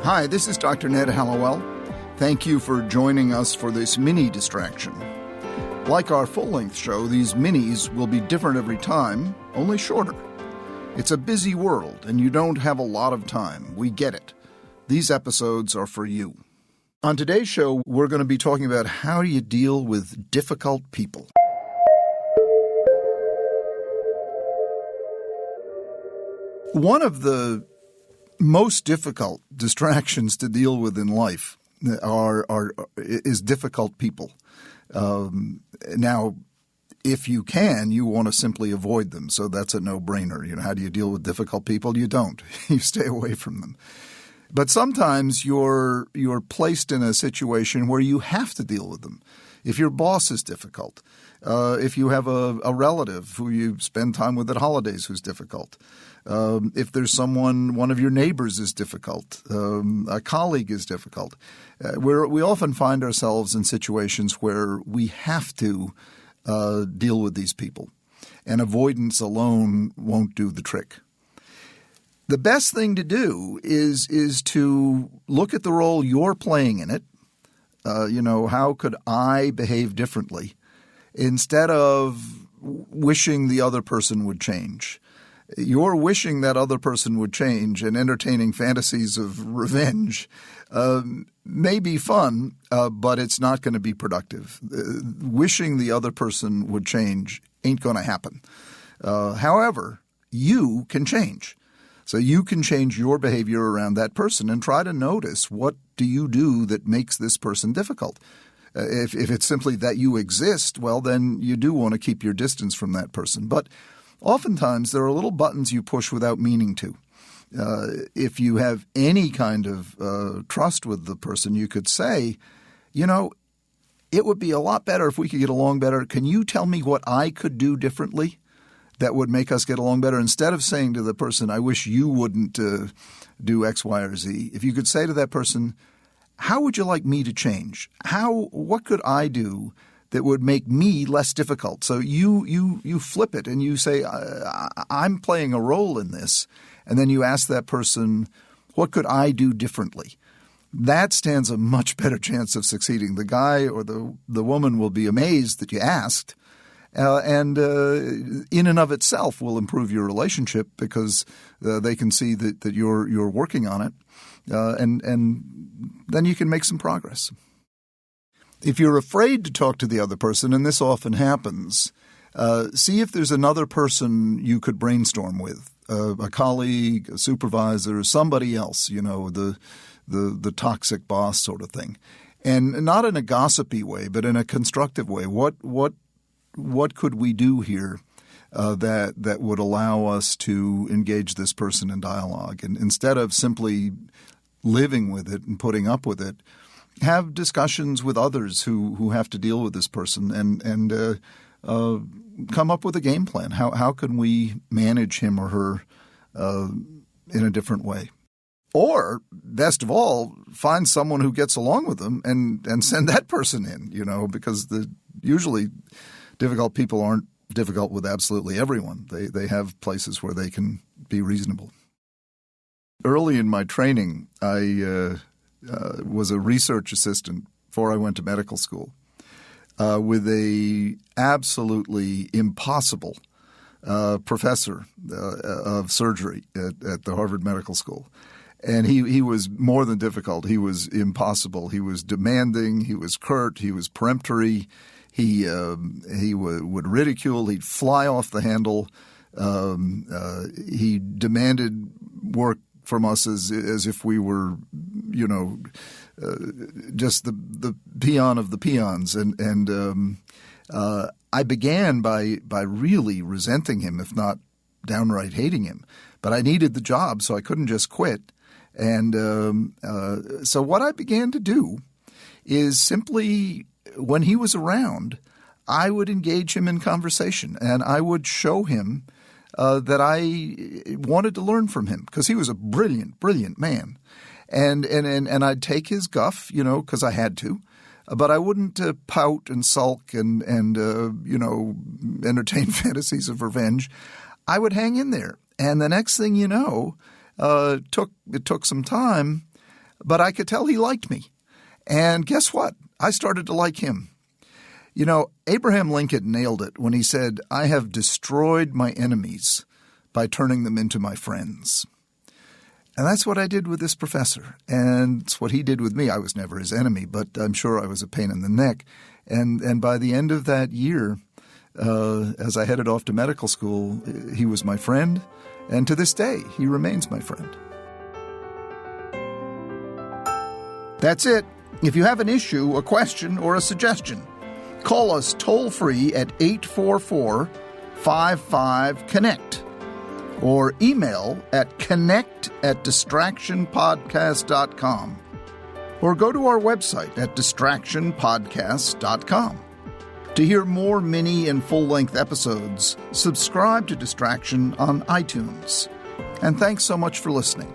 Hi, this is Dr. Ned Hallowell. Thank you for joining us for this mini distraction. Like our full-length show, these minis will be different every time, only shorter. It's a busy world, and you don't have a lot of time. We get it. These episodes are for you. On today's show, we're going to be talking about how do you deal with difficult people. One of the most difficult distractions to deal with in life is difficult people. Now, if you can, you want to simply avoid them. So that's a no-brainer. You know, how do you deal with difficult people? You don't. You stay away from them. But sometimes you're placed in a situation where you have to deal with them. If your boss is difficult, if you have a relative who you spend time with at holidays who's difficult, if there's one of your neighbors is difficult, a colleague is difficult. We often find ourselves in situations where we have to deal with these people, and avoidance alone won't do the trick. The best thing to do is to look at the role you're playing in it. How could I behave differently instead of wishing the other person would change? You're wishing that other person would change and entertaining fantasies of revenge may be fun, but it's not going to be productive. Wishing the other person would change ain't going to happen. However, you can change. So you can change your behavior around that person and try to notice what do you do that makes this person difficult. If it's simply that you exist, well, then you do want to keep your distance from that person. But oftentimes there are little buttons you push without meaning to. If you have any kind of trust with the person, you could say, it would be a lot better if we could get along better. Can you tell me what I could do differently that would make us get along better? Instead of saying to the person, I wish you wouldn't do X, Y, or Z, if you could say to that person, how would you like me to change? What could I do that would make me less difficult? So you flip it and you say, I'm playing a role in this. And then you ask that person, what could I do differently? That stands a much better chance of succeeding. The guy or the woman will be amazed that you asked. And in and of itself will improve your relationship because they can see that you're working on it, and then you can make some progress. If you're afraid to talk to the other person, and this often happens, see if there's another person you could brainstorm with, a colleague, a supervisor, somebody else, the toxic boss sort of thing, and not in a gossipy way, but in a constructive way. What could we do here that would allow us to engage this person in dialogue? And instead of simply living with it and putting up with it, have discussions with others who have to deal with this person and come up with a game plan. How can we manage him or her in a different way? Or, best of all, find someone who gets along with them and send that person in, because usually difficult people aren't difficult with absolutely everyone. They have places where they can be reasonable. Early in my training, I was a research assistant before I went to medical school with a absolutely impossible professor of surgery at the Harvard Medical School. And he was more than difficult. He was impossible. He was demanding. He was curt. He was peremptory. He would ridicule. He'd fly off the handle. He demanded work from us as if we were, just the peon of the peons. And I began by really resenting him, if not downright hating him. But I needed the job, so I couldn't just quit. And so what I began to do is simply, when he was around, I would engage him in conversation, and I would show him that I wanted to learn from him because he was a brilliant, brilliant man. And I'd take his guff, because I had to, but I wouldn't pout and sulk and entertain fantasies of revenge. I would hang in there. And the next thing you know, it took some time, but I could tell he liked me. And guess what? I started to like him. You know, Abraham Lincoln nailed it when he said, "I have destroyed my enemies by turning them into my friends." And that's what I did with this professor. And it's what he did with me. I was never his enemy, but I'm sure I was a pain in the neck. And by the end of that year, as I headed off to medical school, he was my friend. And to this day, he remains my friend. That's it. If you have an issue, a question, or a suggestion, call us toll-free at 844-55-CONNECT or email at connect@distractionpodcast.com or go to our website at distractionpodcast.com. To hear more mini and full-length episodes, subscribe to Distraction on iTunes. And thanks so much for listening.